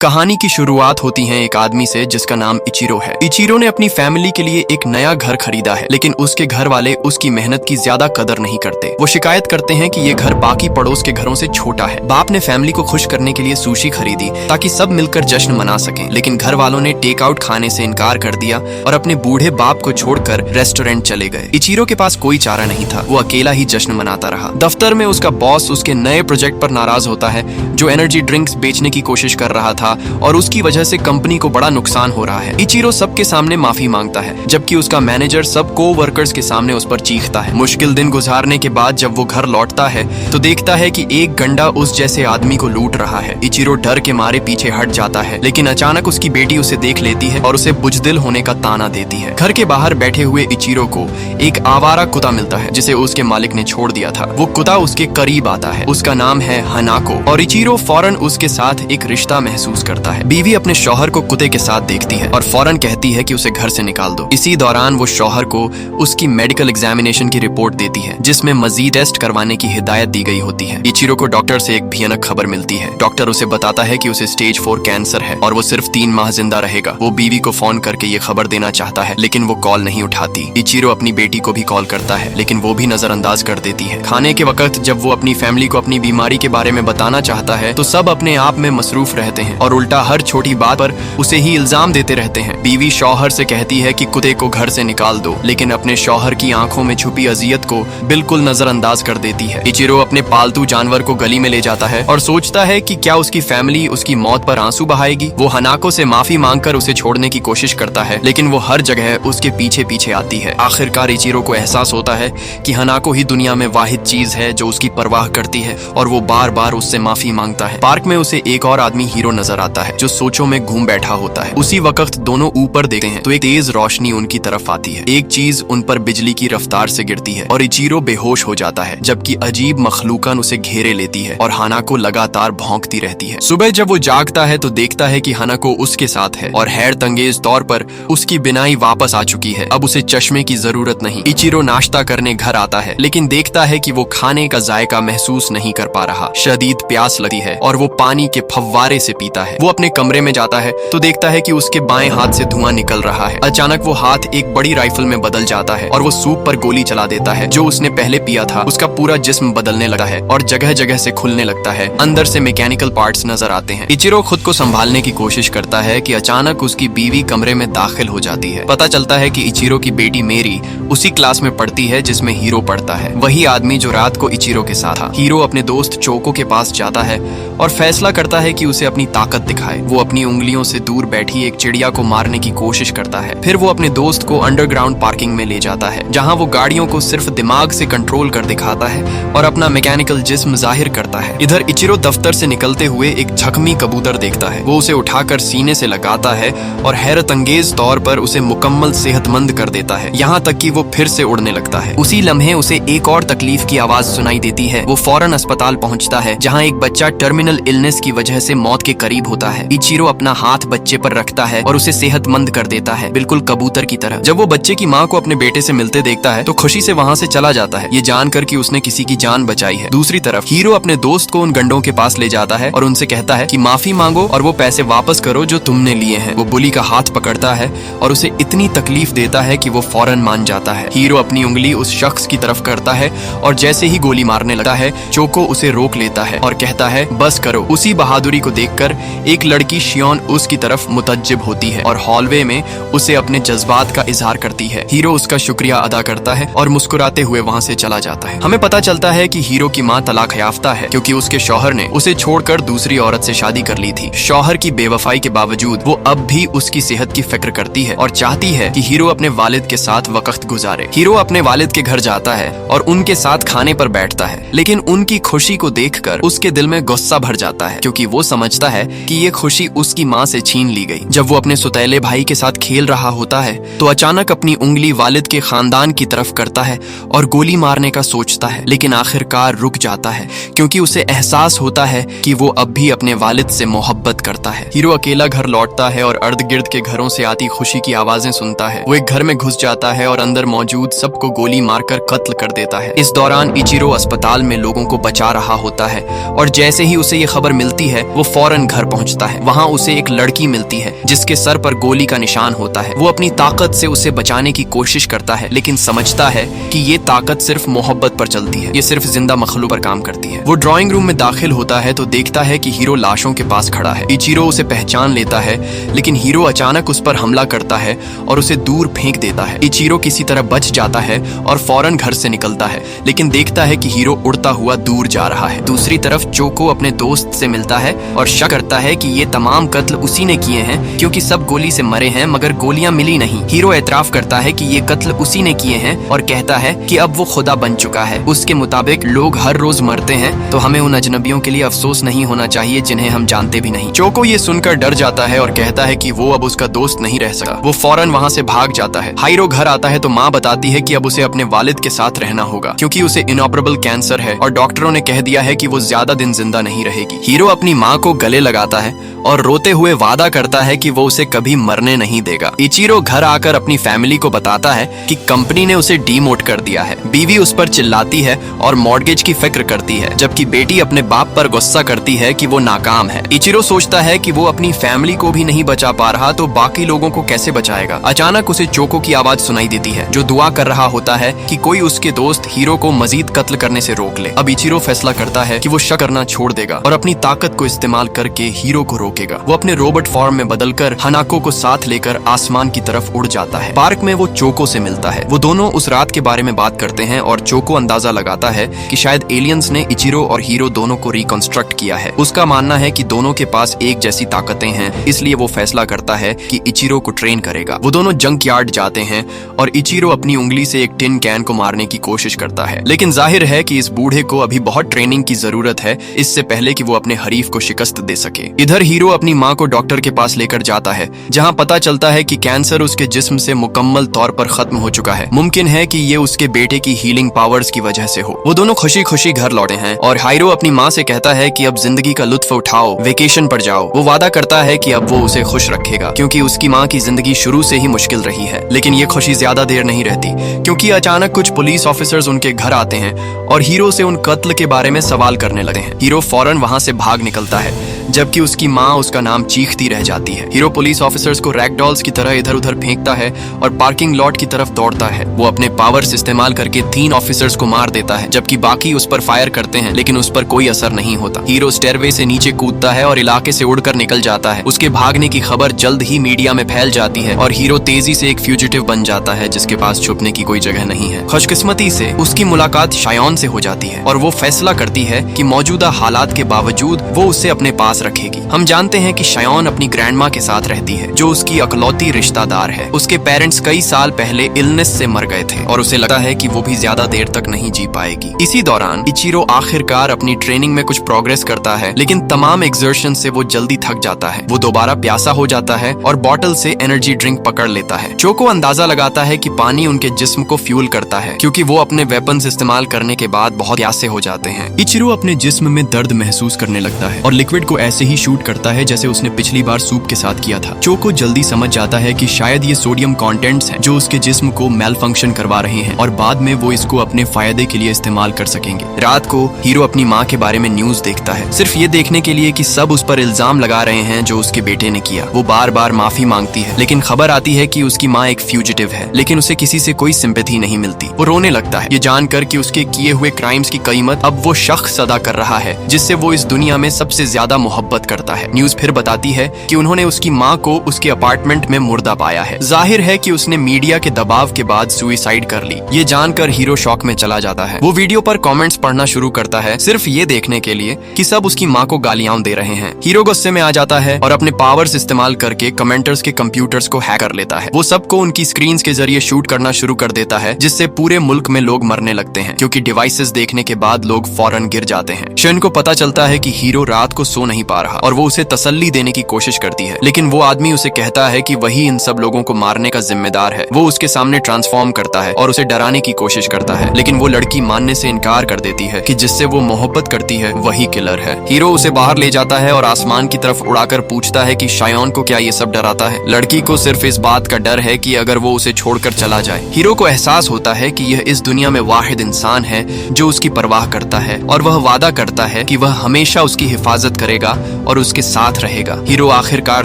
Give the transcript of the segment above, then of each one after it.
कहानी की शुरुआत होती है एक आदमी से जिसका नाम इचिरो है। इचिरो ने अपनी फैमिली के लिए एक नया घर खरीदा है, लेकिन उसके घर वाले उसकी मेहनत की ज्यादा कदर नहीं करते। वो शिकायत करते हैं कि ये घर बाकी पड़ोस के घरों से छोटा है। बाप ने फैमिली को खुश करने के लिए सुशी खरीदी ताकि सब मिलकर जश्न मना सकें, लेकिन घर वालों ने टेक आउट खाने से इनकार कर दिया और अपने बूढ़े बाप को छोड़कर रेस्टोरेंट चले गए। इचिरो के पास कोई चारा नहीं था, वो अकेला ही जश्न मनाता रहा। दफ्तर में उसका बॉस उसके नए प्रोजेक्ट पर नाराज होता है जो एनर्जी ड्रिंक्स बेचने की कोशिश कर रहा था और उसकी वजह से कंपनी को बड़ा नुकसान हो रहा है। इचिरो सबके सामने माफी मांगता है, जबकि उसका मैनेजर सब को-वर्कर्स के सामने उस पर चीखता है। मुश्किल दिन गुजारने के बाद जब वो घर लौटता है तो देखता है कि एक गंडा उस जैसे आदमी को लूट रहा है। इचिरो डर के मारे पीछे हट जाता है, लेकिन अचानक उसकी बेटी उसे देख लेती है और उसे बुजदिल होने का ताना देती है। घर के बाहर बैठे हुए इचिरो को एक आवारा कुत्ता मिलता है जिसे उसके मालिक ने छोड़ दिया था। वो कुत्ता उसके करीब आता है, उसका नाम है हनाको, और इचिरो फौरन उसके साथ एक रिश्ता महसूस करता है। बीवी अपने शौहर को कुत्ते के साथ देखती है और फौरन कहती है कि उसे घर से निकाल दो। इसी दौरान वो शौहर को उसकी मेडिकल एग्जामिनेशन की रिपोर्ट देती है जिसमें मजीद टेस्ट करवाने की हिदायत दी गई होती है। इचिरो को डॉक्टर से एक भयानक खबर मिलती है। डॉक्टर उसे बताता है कि उसे स्टेज 4 कैंसर है और वो सिर्फ 3 माह जिंदा रहेगा। वो बीवी को फोन करके ये खबर देना चाहता है, लेकिन वो कॉल नहीं उठाती। इचिरो अपनी बेटी को भी कॉल करता है, लेकिन वो भी नजरअंदाज कर देती है। खाने के वक्त जब वो अपनी फैमिली को अपनी बीमारी के बारे में बताना चाहता है तो सब अपने आप में मसरूफ रहते हैं और उल्टा हर छोटी बात पर उसे ही इल्जाम देते रहते हैं। बीवी शौहर से कहती है कि कुत्ते को घर से निकाल दो, लेकिन अपने शौहर की आंखों में छुपी अजियत को बिल्कुल नजरअंदाज कर देती है। इचिरो अपने पालतू जानवर को गली में ले जाता है और सोचता है कि क्या उसकी फैमिली उसकी मौत पर आंसू बहाएगी। वो हनाको से माफी मांगकर उसे छोड़ने की कोशिश करता है, लेकिन वो हर जगह उसके पीछे पीछे आती है। आखिरकार इचिरो को एहसास होता है कि हनाको ही दुनिया में वाहिद चीज है जो उसकी परवाह करती है और वो बार बार उससे माफी मांगता है। पार्क में उसे एक और आदमी हीरो नजर आता है जो सोचों में घूम बैठा होता है। उसी वक्त दोनों ऊपर देखते हैं तो एक तेज रोशनी उनकी तरफ आती है। एक चीज उन पर बिजली की रफ्तार से गिरती है और इचिरो बेहोश हो जाता है, जबकि अजीब मखलूकन उसे घेरे लेती है और हनाको लगातार भौंकती रहती है। सुबह जब वो जागता है तो देखता है कि हनाको उसके साथ है और हैरत अंगेज तौर पर उसकी बिनाई वापस आ चुकी है। अब उसे चश्मे की जरूरत नहीं। इचिरो नाश्ता करने घर आता है, लेकिन देखता है कि वो खाने का जायका महसूस नहीं कर पा रहा। शदीद प्यास लगती है और वो पानी के फव्वारे से पीता है। वो अपने कमरे में जाता है तो देखता है कि उसके बाएं हाथ से धुआं निकल रहा है। अचानक वो हाथ एक बड़ी राइफल में बदल जाता है और वो सूप पर गोली चला देता है जो उसने पहले पिया था। उसका पूरा जिस्म बदलने लगता है और जगह जगह से खुलने लगता है। अंदर से मैकेनिकल पार्ट्स नजर आते हैं। इचिरो खुद को संभालने की कोशिश करता है कि अचानक उसकी बीवी कमरे में दाखिल हो जाती है। पता चलता है कि इचिरो की बेटी मेरी उसी क्लास में पढ़ती है जिसमें हीरो पढ़ता है, वही आदमी जो रात को इचिरो के साथ था। हीरो अपने दोस्त चोको के पास जाता है और फैसला करता है कि उसे अपनी ताकत दिखाए। वो अपनी उंगलियों से दूर बैठी एक चिड़िया को मारने की कोशिश करता है। फिर वो अपने दोस्त को अंडरग्राउंड पार्किंग में ले जाता है, जहां वो गाड़ियों को सिर्फ दिमाग से कंट्रोल कर दिखाता है और अपना मैकेनिकल जिस्म जाहिर करता है। इधर इचिरो दफ्तर से निकलते हुए एक जख्मी कबूतर देखता है। वो उसे उठाकर सीने से लगाता है और हैरत अंगेज तौर पर उसे मुकम्मल सेहतमंद कर देता है, यहाँ तक कि वो फिर से उड़ने लगता है। उसी लम्हे उसे एक और तकलीफ की आवाज सुनाई देती है। वो फौरन अस्पताल पहुंचता है, जहाँ एक बच्चा टर्मिनल इलनेस की वजह से मौत के करीब होता है। इचिरो अपना हाथ बच्चे पर रखता है और उसे सेहतमंद कर देता है, बिल्कुल कबूतर की तरह। जब वो बच्चे की माँ को अपने बेटे से मिलते देखता है तो खुशी से वहाँ से चला जाता है, ये जानकर कि उसने किसी की जान बचाई है। दूसरी तरफ हीरो अपने दोस्त को उन गंडों के पास ले जाता है और उनसे कहता है कि माफी मांगो और वो पैसे वापस करो जो तुमने लिए हैं। वो बुली का हाथ पकड़ता है और उसे इतनी तकलीफ देता है कि वो फौरन मान जाता है। हीरो अपनी उंगली उस शख्स की तरफ करता है और जैसे ही गोली मारने लगता है चोको उसे रोक लेता है और कहता है बस करो। उसी बहादुरी को देखकर एक लड़की शियोन उसकी तरफ मुतज्जिब होती है और हॉलवे में उसे अपने जज्बात का इजहार करती है। हीरो उसका शुक्रिया अदा करता है और मुस्कुराते हुए वहाँ से चला जाता है। हमें पता चलता है कि हीरो की माँ तलाक याफ्ता है क्योंकि उसके शौहर ने उसे छोड़कर दूसरी औरत से शादी कर ली थी। शौहर की बेवफाई के बावजूद वो अब भी उसकी सेहत की फिक्र करती है और चाहती है कि हीरो अपने वालिद के साथ वक्त गुजारे। हीरो अपने वालिद के घर जाता है और उनके साथ खाने पर बैठता है, लेकिन उनकी खुशी को देखकर उसके दिल में गुस्सा भर जाता है क्योंकि वो समझता है कि ये खुशी उसकी माँ से छीन ली गई। जब वो अपने सुतैले भाई के साथ खेल रहा होता है तो अचानक अपनी उंगली वालिद के खानदान की तरफ करता है और गोली मारने का सोचता है, लेकिन आखिरकार रुक जाता है क्योंकि उसे एहसास होता है कि वो अब भी अपने वालिद से मोहब्बत करता है। हीरो अकेला घर लौटता है और अर्द गिर्द के घरों से आती खुशी की आवाजें सुनता है। वो एक घर में घुस जाता है और अंदर मौजूद सबको गोली मारकर कत्ल कर देता है। इस दौरान इचिरो अस्पताल में लोगों को बचा रहा होता है और जैसे ही उसे ये खबर मिलती है वो फौरन घर पहुंचता है। वहां उसे एक लड़की मिलती है जिसके सर पर गोली का निशान होता है। वो अपनी ताकत से उसे बचाने की कोशिश करता है, लेकिन समझता है कि ये ताकत सिर्फ मोहब्बत पर चलती है, ये सिर्फ जिंदा मखलूक पर काम करती है। वो ड्राइंग रूम में दाखिल होता है तो देखता है कि हीरो लाशों के पास खड़ा है। इचिरो उसे पहचान लेता है, लेकिन हीरो अचानक उस पर हमला करता है और उसे दूर फेंक देता है। इचिरो किसी तरह बच जाता है और फौरन घर से निकलता है, लेकिन देखता है कि हीरो उड़ता हुआ दूर जा रहा है। दूसरी तरफ चोको अपने दोस्त से मिलता है और शक करता है कि ये तमाम कत्ल उसी ने किए हैं, क्योंकि सब गोली से मरे हैं मगर गोलियां मिली नहीं। हीरो एतराफ करता है कि ये कत्ल उसी ने किए हैं और कहता है कि अब वो खुदा बन चुका है। उसके मुताबिक लोग हर रोज मरते हैं, तो हमें उन अजनबियों के लिए अफसोस नहीं होना चाहिए जिन्हें हम जानते भी नहीं। चोको ये सुनकर डर जाता है और कहता है कि वो अब उसका दोस्त नहीं रह सका। वो फौरन वहाँ से भाग जाता है। हीरो घर आता है तो माँ बताती है कि अब उसे अपने वालिद के साथ रहना होगा, क्योंकि उसे इनऑपरेबल कैंसर है और डॉक्टरों ने कह दिया है कि वो ज्यादा दिन जिंदा नहीं रहेगी। हीरो अपनी माँ को गले लगाता है और रोते हुए वादा करता है कि वो उसे कभी मरने नहीं देगा। इचिरो घर आकर अपनी फैमिली को बताता है कि कंपनी ने उसे डीमोट कर दिया है। बीवी उस पर चिल्लाती है और मॉर्गेज की फिक्र करती है, जबकि बेटी अपने बाप पर गुस्सा करती है कि वो नाकाम है। इचिरो सोचता है कि वो अपनी फैमिली को भी नहीं बचा पा रहा तो बाकी लोगों को कैसे बचाएगा। अचानक उसे चोको की आवाज सुनाई देती है, जो दुआ कर रहा होता है कि कोई उसके दोस्त हीरो को मजीद कत्ल करने से रोक ले। अब इचिरो फैसला करता है कि वो शक करना छोड़ देगा और अपनी ताकत को इस्तेमाल करके हीरो को रोकेगा। वो अपने रोबोट फॉर्म में बदलकर हनाको को साथ लेकर आसमान की तरफ उड़ जाता है। पार्क में वो चोको से मिलता है। वो दोनों उस रात के बारे में बात करते हैं और चोको अंदाजा लगाता है कि शायद एलियंस ने इचिरो और हीरो दोनों को रिकंस्ट्रक्ट किया है। उसका मानना है कि दोनों के पास एक जैसी ताकतें हैं, इसलिए वो फैसला करता है कि इचिरो को ट्रेन करेगा। वो दोनों जंक यार्ड जाते हैं और इचिरो अपनी उंगली से एक टिन कैन को मारने की कोशिश करता है, लेकिन जाहिर है कि इस बूढ़े को अभी बहुत ट्रेनिंग की जरूरत है, इससे पहले कि वो अपने हरीफ को शिकस्त दे सके। इधर हीरो अपनी माँ को डॉक्टर के पास लेकर जाता है, जहाँ पता चलता है कि कैंसर उसके जिस्म से मुकम्मल तौर पर खत्म हो चुका है। मुमकिन है कि ये उसके बेटे की हीलिंग पावर्स की वजह से हो। वो दोनों खुशी खुशी घर लौटे हैं और हीरो अपनी माँ से कहता है कि अब जिंदगी का लुत्फ उठाओ, वेकेशन पर जाओ। वो वादा करता है कि अब वो उसे खुश रखेगा, क्योंकि उसकी माँ की जिंदगी शुरू से ही मुश्किल रही है। लेकिन ये खुशी ज्यादा देर नहीं रहती, क्योंकि अचानक कुछ पुलिस ऑफिसर्स उनके घर आते हैं और हीरो से उन कत्ल के बारे में सवाल करने लगते हैं। हीरो फौरन वहां से भाग निकलता है, जबकि उसकी माँ उसका नाम चीखती रह जाती है। हीरो पुलिस ऑफिसर्स को रैगडॉल्स की तरह इधर उधर फेंकता है और पार्किंग लॉट की तरफ दौड़ता है। वो अपने पावर्स इस्तेमाल करके 3 ऑफिसर्स को मार देता है, जबकि बाकी उस पर फायर करते हैं, लेकिन उस पर कोई असर नहीं होता। हीरो स्टेयरवे से नीचे कूदता है और इलाके से उड़कर निकल जाता है। उसके भागने की खबर जल्द ही मीडिया में फैल जाती है और हीरो तेजी से एक फ्यूजिटिव बन जाता है, जिसके पास छुपने की कोई जगह नहीं है। खुशकिस्मती से उसकी मुलाकात शायोन से हो जाती है और वो फैसला करती है कि मौजूदा हालात के बावजूद वो उसे अपने पास रखेगी। हम जानते हैं कि शायोन अपनी ग्रैंडमा के साथ रहती है, जो उसकी अकलौती रिश्तेदार है। उसके पेरेंट्स कई साल पहले इलनेस से मर गए थे और उसे लगता है कि वो भी ज्यादा देर तक नहीं जी पाएगी। इसी दौरान इचिरो आखिरकार अपनी ट्रेनिंग में कुछ प्रोग्रेस करता है, लेकिन तमाम एक्सर्शन से वो जल्दी थक जाता है। वो दोबारा प्यासा हो जाता है और बॉटल से एनर्जी ड्रिंक पकड़ लेता है। चोको अंदाजा लगाता है कि पानी उनके जिस्म को फ्यूल करता है, क्योंकि वो अपने वेपन्स इस्तेमाल करने के बाद बहुत प्यासे हो जाते हैं। इचिरो अपने जिस्म में दर्द महसूस करने लगता है और लिक्विड को ऐसे ही शूट करता है जैसे उसने पिछली बार सूप के साथ किया था। चोको जल्दी समझ जाता है कि शायद ये सोडियम कंटेंट्स हैं जो उसके जिस्म को मेल फंक्शन करवा रहे हैं और बाद में वो इसको अपने फायदे के लिए इस्तेमाल कर सकेंगे। रात को हीरो अपनी माँ के बारे में न्यूज देखता है, सिर्फ ये देखने के लिए कि सब उस पर इल्जाम लगा रहे हैं जो उसके बेटे ने किया। वो बार बार माफी मांगती है, लेकिन खबर आती है कि उसकी माँ एक फ्यूजिटिव है, लेकिन उसे किसी से कोई सिंपैथी नहीं मिलती। वो रोने लगता है, ये जानकर कि उसके किए हुए क्राइम्स की कीमत अब वो शख्स अदा कर रहा है जिससे वो इस दुनिया में सबसे ज्यादा मोहब्बत करता है। न्यूज फिर बताती है कि उन्होंने उसकी माँ को उसके अपार्टमेंट में मुर्दा पाया है। जाहिर है कि उसने मीडिया के दबाव के बाद सुसाइड कर ली। ये जानकर हीरो शॉक में चला जाता है। वो वीडियो पर कमेंट्स पढ़ना शुरू करता है, सिर्फ ये देखने के लिए कि सब उसकी माँ को गालियां दे रहे हैं। हीरो गुस्से में आ जाता है और अपने पावर्स इस्तेमाल करके कमेंटर्स के कंप्यूटर्स को हैक कर लेता है। वो सबको उनकी स्क्रीन के जरिए शूट करना शुरू कर देता है, जिससे पूरे मुल्क में लोग मरने लगते हैं, क्योंकि डिवाइसेस देखने के बाद लोग फौरन गिर जाते हैं। शन को पता चलता है कि हीरो रात को सो नहीं पा रहा और वो उसे तसल्ली देने की कोशिश करती है, लेकिन वो आदमी उसे कहता है कि वही इन सब लोगों को मारने का जिम्मेदार है। वो उसके सामने ट्रांसफॉर्म करता है और उसे डराने की कोशिश करता है, लेकिन वो लड़की मानने से इनकार कर देती है कि जिससे वो मोहब्बत करती है वही किलर है। हीरो उसे बाहर ले जाता है और आसमान की तरफ उड़ाकर पूछता है कि शायोन को क्या ये सब डराता है। लड़की को सिर्फ इस बात का डर है कि अगर वो उसे छोड़कर चला जाए। हीरो को एहसास होता है कि यह इस दुनिया में वाहिद इंसान है जो उसकी परवाह करता है और वह वादा करता है कि वह हमेशा उसकी हिफाजत करेगा मिलेगा और उसके साथ रहेगा। हीरो आखिरकार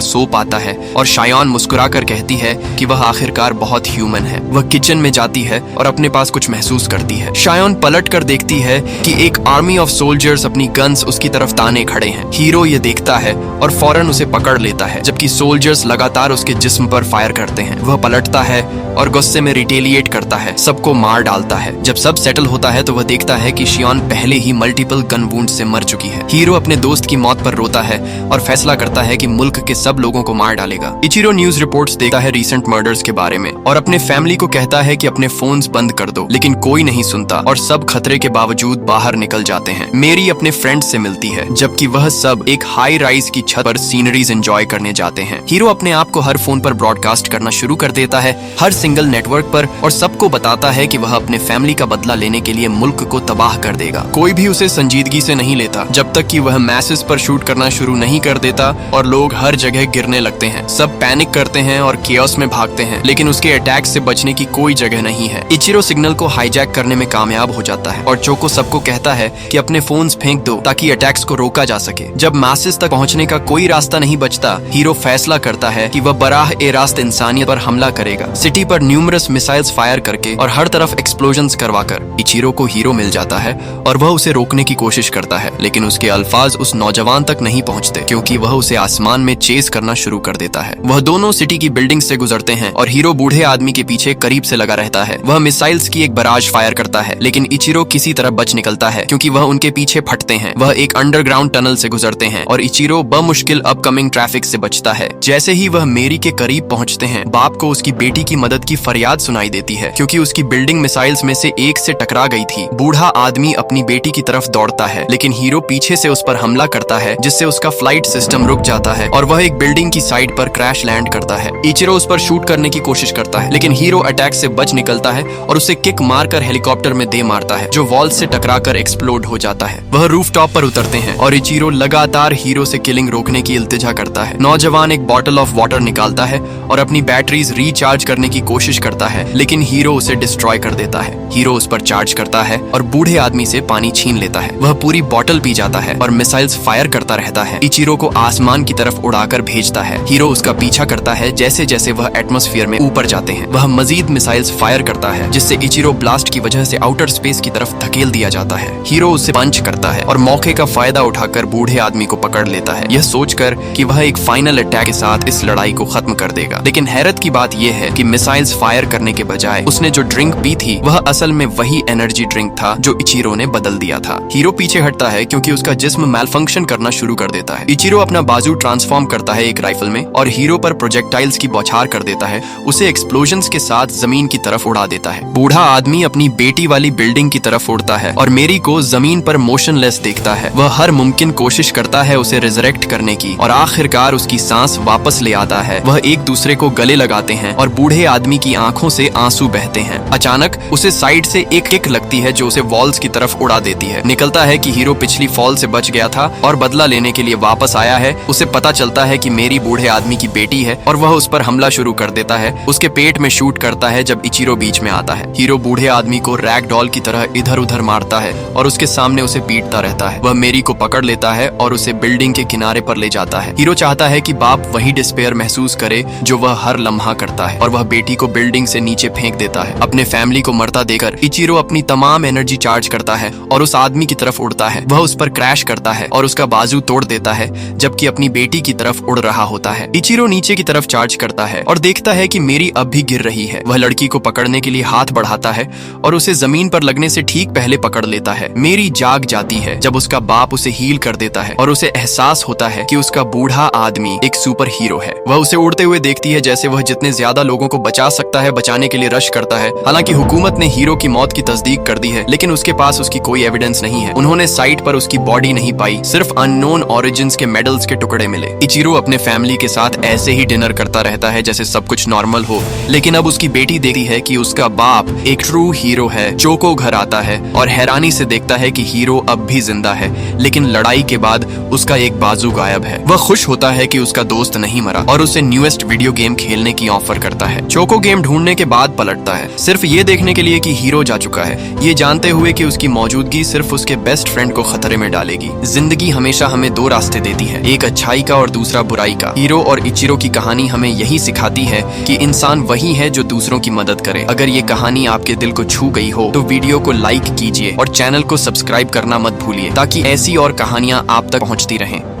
सो पाता है और शायन मुस्कुराकर कहती है कि वह आखिरकार बहुत ह्यूमन है। वह किचन में जाती है और अपने पास कुछ महसूस करती है। शायन पलट कर देखती है कि एक आर्मी ऑफ सोल्जर्स अपनी गन्स उसकी तरफ ताने खड़े हैं। हीरो ये देखता है और फौरन उसे पकड़ लेता है, जबकि सोल्जर्स लगातार उसके जिस्म पर फायर करते हैं। वह पलटता है और गुस्से में रिटेलिएट करता है, सबको मार डालता है। जब सब सेटल होता है तो वह देखता है कि शियोन पहले ही मल्टीपल गन वुंड से मर चुकी है। हीरो अपने दोस्त की मौत पर रोता है और फैसला करता है कि मुल्क के सब लोगों को मार डालेगा। इचिरो न्यूज रिपोर्ट्स देखता है रीसेंट मर्डर्स के बारे में और अपने फैमिली को कहता है कि अपने फोन्स बंद कर दो, लेकिन कोई नहीं सुनता और सब खतरे के बावजूद बाहर निकल जाते हैं। मेरी अपने फ्रेंड्स से मिलती है, जबकि वह सब एक हाई राइज की छत पर सीनरीज एंजॉय करने जाते हैं। हीरो अपने आप को हर फोन पर ब्रॉडकास्ट करना शुरू कर देता है, हर सिंगल नेटवर्क पर, और सबको बताता है कि वह अपने फैमिली का बदला लेने के लिए मुल्क को तबाह कर देगा। कोई भी उसे संजीदगी से नहीं लेता जब तक कि वह मैसेज पर शूट करना शुरू नहीं कर देता और लोग हर जगह गिरने लगते हैं। सब पैनिक करते हैं और केओस में भागते हैं, लेकिन उसके अटैक से बचने की कोई जगह नहीं है। इचिरो सिग्नल को हाईजैक करने में कामयाब हो जाता है और चोको सबको कहता है कि अपने फोन्स फेंक दो ताकि अटैक्स को रोका जा सके। जब मैसेज तक पहुंचने का कोई रास्ता नहीं बचता, हीरो फैसला करता है कि वह बराह ए रास्त इंसानियत पर हमला करेगा, सिटी पर न्यूमरस मिसाइल्स फायर करके और हर तरफ एक्सप्लोजन्स करवाकर। इचिरो को हीरो मिल जाता है और वह उसे रोकने की कोशिश करता है, लेकिन उसके अल्फाज उस नौजवान तक नहीं पहुंचते क्योंकि वह उसे आसमान में चेस करना शुरू कर देता है। वह दोनों सिटी की बिल्डिंग से गुजरते हैं और हीरो बूढ़े आदमी के पीछे करीब से लगा रहता है। वह मिसाइल्स की एक बराज फायर करता है, लेकिन इचिरो किसी तरह बच निकलता है क्योंकि वह उनके पीछे फटते हैं। वह एक अंडरग्राउंड टनल से गुजरते हैं और इचिरो बमुश्किल अपकमिंग ट्रैफिक से बचता है। जैसे ही वह मेरी के करीब पहुंचते हैं, बाप को उसकी बेटी की मदद की फरियाद सुनाई देती है क्योंकि उसकी बिल्डिंग मिसाइल्स में से एक से टकरा गई थी। बूढ़ा आदमी अपनी बेटी की तरफ दौड़ता है, लेकिन हीरो पीछे से उस पर हमला करता है, जिससे उसका फ्लाइट सिस्टम रुक जाता है और वह एक बिल्डिंग की साइड पर क्रैश लैंड करता है। इचिरो उस पर शूट करने की कोशिश करता है, लेकिन हीरो अटैक से बच निकलता है और उसे किक मारकर हेलीकॉप्टर में दे मारता है, जो वॉल से टकराकर एक्सप्लोड हो जाता है। वह रूफटॉप पर उतरते हैं और इचिरो लगातार हीरो से किलिंग रोकने की इल्तिजा करता है। नौजवान एक बॉटल ऑफ वाटर निकालता है और अपनी बैटरीज रिचार्ज करने की कोशिश करता है, लेकिन हीरो उसे डिस्ट्रॉय कर देता है। हीरो उस पर चार्ज करता है और बूढ़े आदमी से पानी छीन लेता है। वह पूरी बॉटल पी जाता है और मिसाइल्स फायर करता रहता है। इचिरो को आसमान की तरफ उड़ाकर भेजता है। हीरो उसका पीछा करता है जैसे जैसे वह एटमॉस्फेयर में ऊपर जाते हैं। वह मजीद मिसाइल्स फायर करता है, जिससे इचिरो ब्लास्ट की वजह से आउटर स्पेस की तरफ धकेल दिया जाता है। हीरो उसे पंच करता है और मौके का फायदा उठाकर बूढ़े आदमी को पकड़ लेता है, यह सोचकर कि वह एक फाइनल अटैक के साथ इस लड़ाई को खत्म कर देगा। लेकिन हैरत की बात यह है कि मिसाइल्स फायर करने के बजाय उसने जो ड्रिंक पी थी, वह असल में वही एनर्जी ड्रिंक था जो इचिरो ने बदल दिया था। हीरो पीछे हटता है क्योंकि उसका जिस्म मैलफंक्शन करना शुरू कर देता है। इचिरो अपना बाजू ट्रांसफॉर्म करता है एक राइफल में और हीरो पर प्रोजेक्टाइल्स की बौछार कर देता है, उसे एक्सप्लोजन्स के साथ जमीन की तरफ उड़ा देता है। बूढ़ा आदमी अपनी बेटी वाली बिल्डिंग की तरफ उड़ता है और मेरी को जमीन पर मोशनलेस देखता है। वह हर मुमकिन कोशिश करता है उसे रिजरेक्ट करने की और आखिरकार उसकी सांस वापस ले आता है। वह एक दूसरे को गले लगाते हैं और बूढ़े आदमी की आंखों से आंसू बहते हैं। अचानक उसे साइड से एक किक लगती है जो उसे वॉल्स की तरफ उड़ा देती है। निकलता है कि हीरो पिछली फॉल से बच गया था और बदला लेने के लिए वापस आया है। उसे पता चलता है कि मेरी बूढ़े आदमी की बेटी है और वह उस पर हमला शुरू कर देता है। उसके पेट में शूट करता है जब इचिरो बीच में आता है। हीरो बूढ़े आदमी को रैग डॉल की तरह इधर उधर मारता है और उसके सामने उसे पीटता रहता है। वह मेरी को पकड़ लेता है और उसे बिल्डिंग के किनारे पर ले जाता है। हीरो चाहता है कि बाप वही डिस्पेयर महसूस करे जो वह हर लम्हा करता है और वह बेटी को बिल्डिंग से नीचे फेंक देता है। अपने फैमिली को मरता देकर इचिरो अपनी तमाम एनर्जी चार्ज करता है और उस आदमी की तरफ उड़ता है। वह उस पर क्रैश करता है और उसका बाजू तोड़ देता है, जबकि अपनी बेटी की तरफ उड़ रहा होता है। इचिरो नीचे की तरफ चार्ज करता है और देखता है कि मेरी अब भी गिर रही है। वह लड़की को पकड़ने के लिए हाथ बढ़ाता है और उसे जमीन पर लगने से ठीक पहले पकड़ लेता है। मेरी जाग जाती है जब उसका बाप उसे हील कर देता है और उसे एहसास होता है कि उसका बूढ़ा आदमी एक सुपर हीरो है। वह उसे उड़ते हुए देखती है जैसे वह जितने ज्यादा लोगों को बचा सकता है बचाने के लिए रश करता है। हालांकि हुकूमत ने हीरो की मौत की तस्दीक कर दी है, लेकिन उसके पास उसकी कोई एविडेंस नहीं है। उन्होंने साइट पर उसकी बॉडी नहीं पाई, सिर्फ अननोन ओरिजिन्स के मेडल्स के टुकड़े मिले। इचिरो अपने फैमिली के साथ ऐसे ही डिनर करता रहता है जैसे सब कुछ नॉर्मल हो, लेकिन अब उसकी बेटी देखती है कि उसका बाप एक ट्रू हीरो है। चोको घर आता है और हैरानी से देखता है कि हीरो अब भी जिंदा है, लेकिन लड़ाई के बाद उसका एक बाजू गायब है। वह खुश होता है कि उसका दोस्त नहीं मरा और उसे न्यूएस्ट वीडियो गेम खेलने की ऑफर करता है। चोको गेम ढूंढने के बाद पलटता है, सिर्फ ये देखने के लिए कि हीरो जा चुका है, ये जानते हुए कि उसकी मौजूदगी सिर्फ उसके बेस्ट फ्रेंड को खतरे में डालेगी। जिंदगी हमेशा हमें दो रास्ते देती है, एक अच्छाई का और दूसरा बुराई का। हीरो और इचिरो की कहानी हमें यही सिखाती है कि इंसान वही है जो दूसरों की मदद करे। अगर ये कहानी आपके दिल को छू गई हो तो वीडियो को लाइक कीजिए और चैनल को सब्सक्राइब करना मत भूलिए, ताकि ऐसी और कहानियां आप तक पहुंचती रहें।